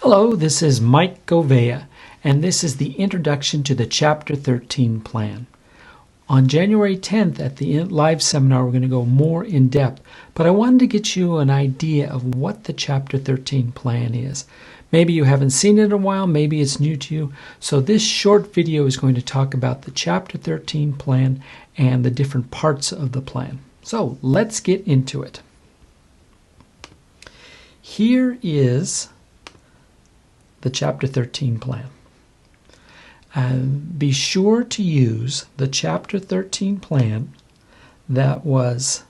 Hello, this is Mike Govea, and this is the introduction to the Chapter 13 plan. On January 10th at the live seminar, we're going to go more in depth, but I wanted to get you an idea of what the Chapter 13 plan is. Maybe you haven't seen it in a while, maybe it's new to you, so this short video is going to talk about the Chapter 13 plan and the different parts of the plan. So let's get into it. Here is the Chapter 13 plan. And be sure to use the Chapter 13 plan that was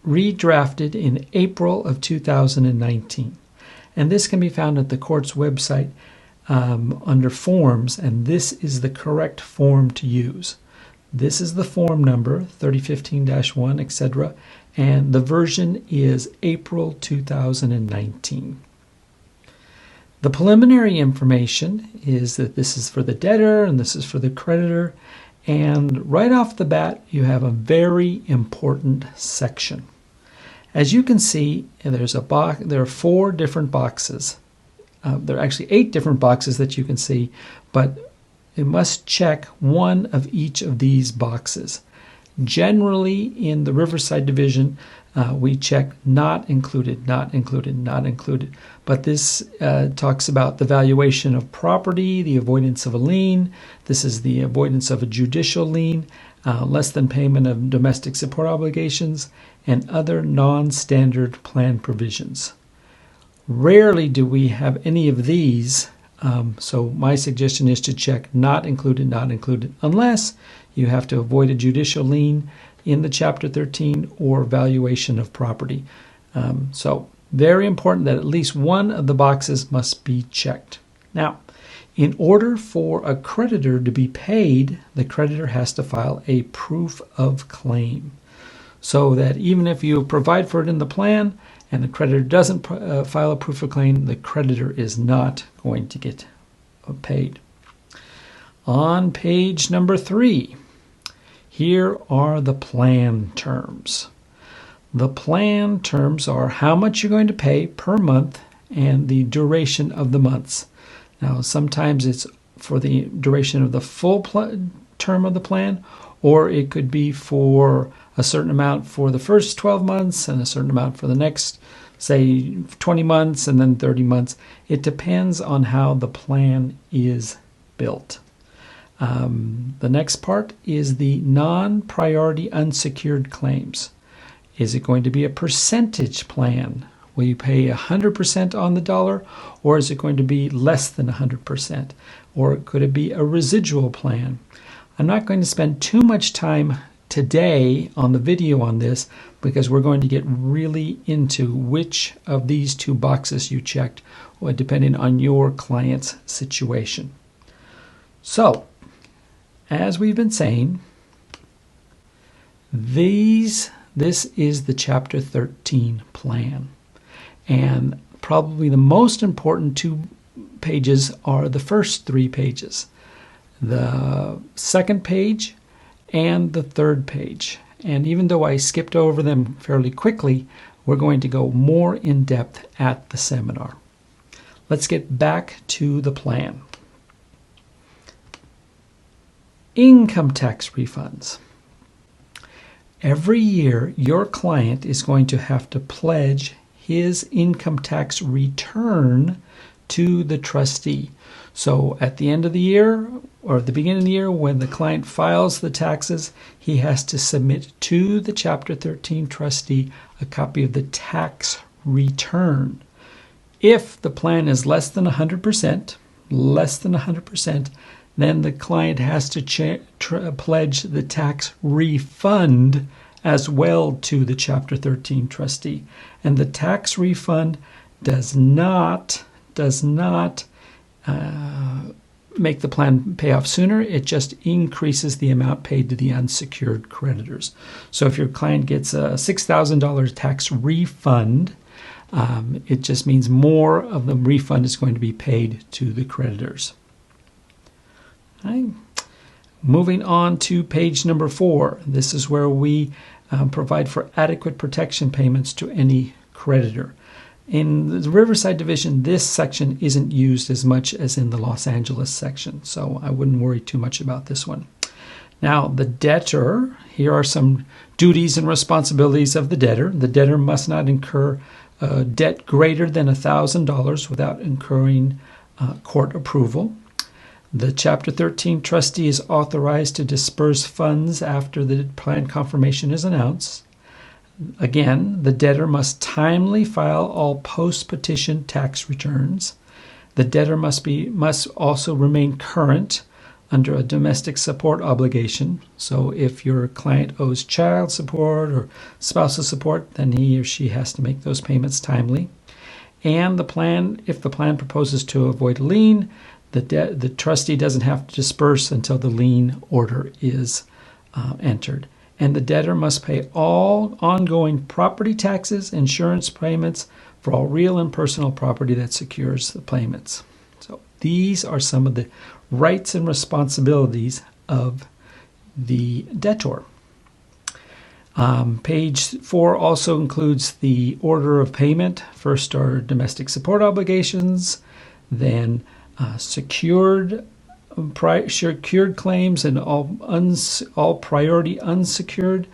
redrafted in April of 2019. And this can be found at the court's website under forms, and this is the correct form to use. This is the form number 3015-1, etc., and the version is April 2019. The preliminary information is that this is for the debtor and this is for the creditor, and right off the bat you have a very important section. As you can see, there are 4 different boxes. There are actually 8 different boxes that you can see, but you must check one of each of these boxes. Generally, in the Riverside division, we check not included, not included, not included. But this talks about the valuation of property, the avoidance of a lien. This is the avoidance of a judicial lien, less than payment of domestic support obligations, and other non-standard plan provisions. Rarely do we have any of these. So my suggestion is to check not included, unless you have to avoid a judicial lien in the Chapter 13 or valuation of property. So very important that at least one of the boxes must be checked. Now, in order for a creditor to be paid, the creditor has to file a proof of claim. So that even if you provide for it in the plan and the creditor doesn't file a proof of claim, the creditor is not going to get paid. On page number 3, here are the plan terms. The plan terms are how much you're going to pay per month and the duration of the months. Now, sometimes it's for the duration of the full term of the plan, or it could be for a certain amount for the first 12 months and a certain amount for the next, say, 20 months and then 30 months. It depends on how the plan is built. The next part is the non-priority unsecured claims. Is it going to be a percentage plan? Will you pay 100% on the dollar, or is it going to be less than 100%? Or could it be a residual plan? I'm not going to spend too much time today on the video on this because we're going to get really into which of these 2 boxes you checked, depending on your client's situation. So, as we've been saying, this is the Chapter 13 plan. And probably the most important 2 pages are the first 3 pages. The second page and the third page. And even though I skipped over them fairly quickly, we're going to go more in depth at the seminar. Let's get back to the plan. Income tax refunds. Every year, your client is going to have to pledge his income tax return to the trustee. So at the end of the year or at the beginning of the year, when the client files the taxes, he has to submit to the Chapter 13 trustee a copy of the tax return. If the plan is less than 100%, then the client has to pledge the tax refund as well to the Chapter 13 trustee. And the tax refund does not make the plan pay off sooner. It just increases the amount paid to the unsecured creditors. So if your client gets a $6,000 tax refund, it just means more of the refund is going to be paid to the creditors. Okay. Moving on to page number 4. This is where we provide for adequate protection payments to any creditor. In the Riverside division, this section isn't used as much as in the Los Angeles section, so I wouldn't worry too much about this one. Now, the debtor, here are some duties and responsibilities of the debtor. The debtor must not incur debt greater than $1,000 without incurring court approval. The Chapter 13 trustee is authorized to disperse funds after the plan confirmation is announced. Again, the debtor must timely file all post-petition tax returns. The debtor must also remain current under a domestic support obligation. So if your client owes child support or spousal support, then he or she has to make those payments timely. And if the plan proposes to avoid a lien, the trustee doesn't have to disperse until the lien order is entered. And the debtor must pay all ongoing property taxes, insurance payments for all real and personal property that secures the payments. So these are some of the rights and responsibilities of the debtor. Page 4 also includes the order of payment. First are domestic support obligations, then secured claims and all priority unsecured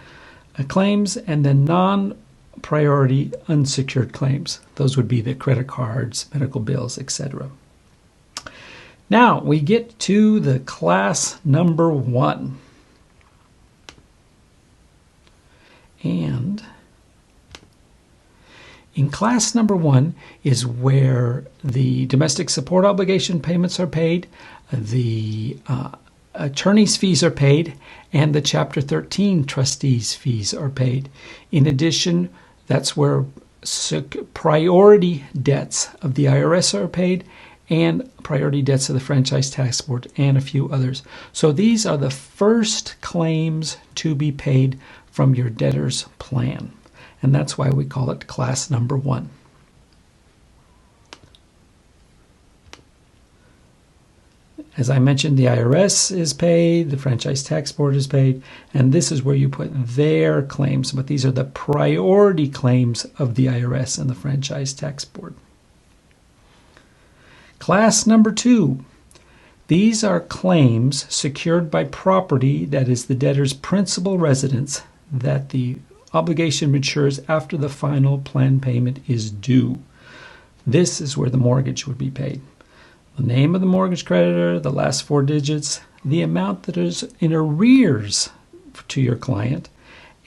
claims, and then non-priority unsecured claims. Those would be the credit cards, medical bills, etc. Now we get to the class number 1. And in class number 1 is where the domestic support obligation payments are paid, the attorney's fees are paid, and the Chapter 13 trustees' fees are paid. In addition, that's where priority debts of the IRS are paid, and priority debts of the Franchise Tax Board, and a few others. So these are the first claims to be paid from your debtor's plan. And that's why we call it class number 1. As I mentioned, the IRS is paid, the Franchise Tax Board is paid, and this is where you put their claims. But these are the priority claims of the IRS and the Franchise Tax Board. Class number 2. These are claims secured by property that is the debtor's principal residence that the obligation matures after the final plan payment is due. This is where the mortgage would be paid. The name of the mortgage creditor, the last 4 digits, the amount that is in arrears to your client,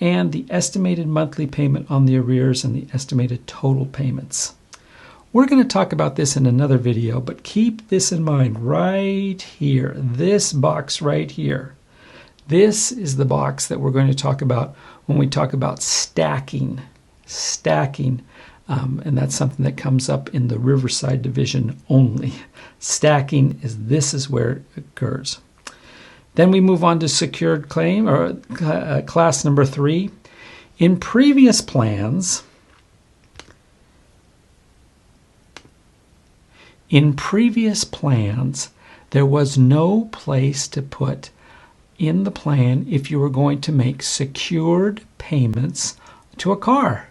and the estimated monthly payment on the arrears and the estimated total payments. We're going to talk about this in another video, but keep this in mind right here, this box right here. This is the box that we're going to talk about when we talk about stacking. And that's something that comes up in the Riverside division only. Stacking this is where it occurs. Then we move on to secured claim, or class number 3. In previous plans, there was no place to put in the plan if you were going to make secured payments to a car.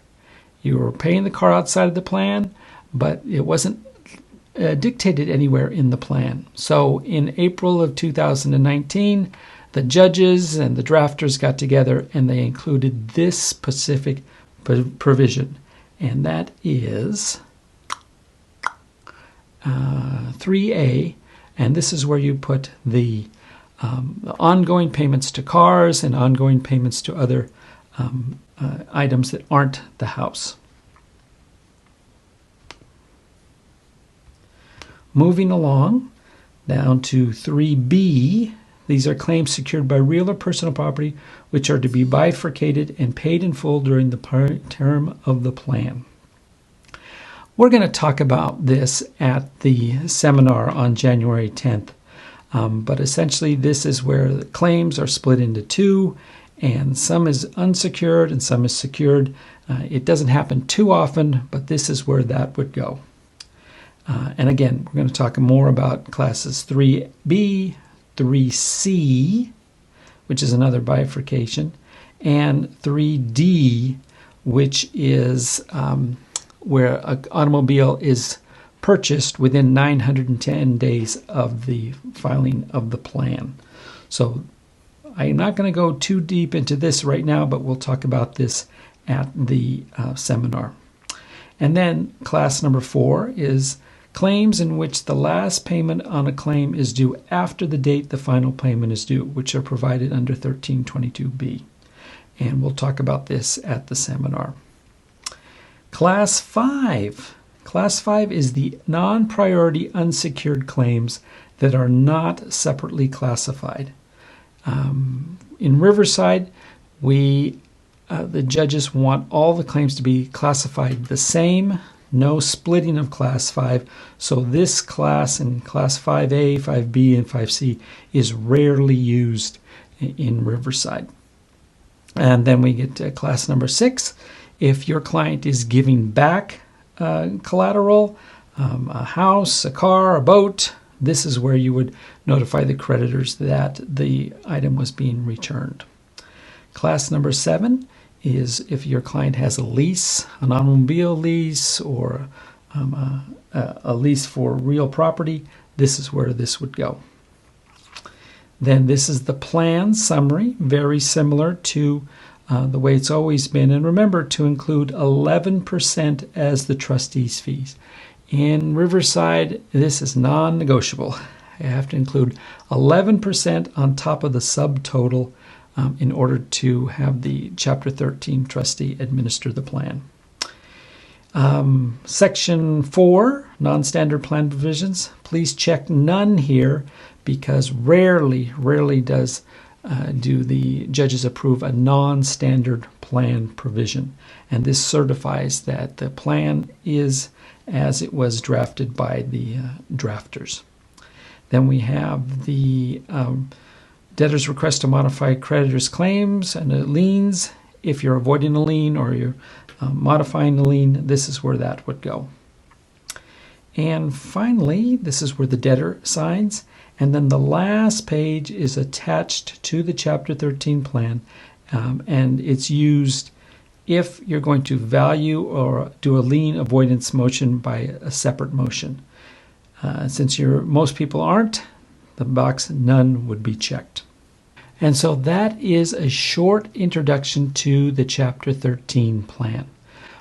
You were paying the car outside of the plan, but it wasn't dictated anywhere in the plan. So in April of 2019, the judges and the drafters got together and they included this specific provision, and that is 3A, and this is where you put the ongoing payments to cars and ongoing payments to other items that aren't the house. Moving along down to 3B, these are claims secured by real or personal property which are to be bifurcated and paid in full during the term of the plan. We're going to talk about this at the seminar on January 10th. But essentially, this is where the claims are split into 2, and some is unsecured and some is secured. It doesn't happen too often, but this is where that would go. And again, we're going to talk more about classes 3B, 3C, which is another bifurcation, and 3D, which is where an automobile is purchased within 910 days of the filing of the plan. So I'm not going to go too deep into this right now, but we'll talk about this at the seminar. And then class number 4 is claims in which the last payment on a claim is due after the date the final payment is due, which are provided under 1322B. And we'll talk about this at the seminar. Class 5. Class 5 is the non-priority unsecured claims that are not separately classified. In Riverside, the judges want all the claims to be classified the same, no splitting of class 5. So this class in class 5A, 5B, and 5C is rarely used in Riverside. And then we get to class number 6. If your client is giving back collateral, a house, a car, a boat, this is where you would notify the creditors that the item was being returned. Class number 7 is if your client has a lease, an automobile lease, or a lease for real property, this is where this would go. Then this is the plan summary, very similar to the way it's always been. And remember to include 11% as the trustee's fees. In Riverside, this is non-negotiable. You have to include 11% on top of the subtotal in order to have the Chapter 13 trustee administer the plan. Section 4, non-standard plan provisions. Please check none here because rarely do the judges approve a non-standard plan provision. And this certifies that the plan is as it was drafted by the drafters. Then we have the debtor's request to modify creditor's claims and liens. If you're avoiding a lien or you're modifying the lien, this is where that would go. And finally, this is where the debtor signs. And then the last page is attached to the Chapter 13 plan, and it's used if you're going to value or do a lien avoidance motion by a separate motion. Since most people aren't, the box none would be checked. And so that is a short introduction to the Chapter 13 plan.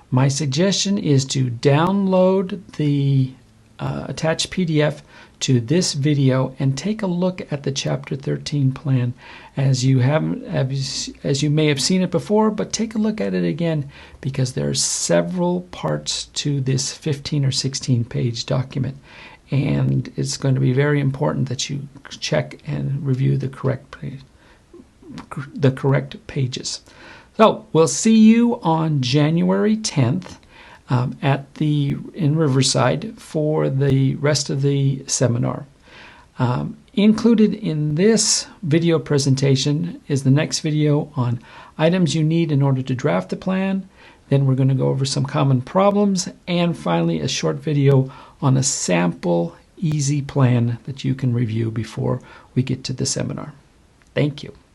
My suggestion is to download the attached PDF to this video and take a look at the Chapter 13 plan as you may have seen it before, but take a look at it again because there are several parts to this 15 or 16 page document, and it's going to be very important that you check and review the correct pages. So we'll see you on January 10th in Riverside for the rest of the seminar. Included in this video presentation is the next video on items you need in order to draft the plan. Then we're going to go over some common problems, and finally a short video on a sample easy plan that you can review before we get to the seminar. Thank you.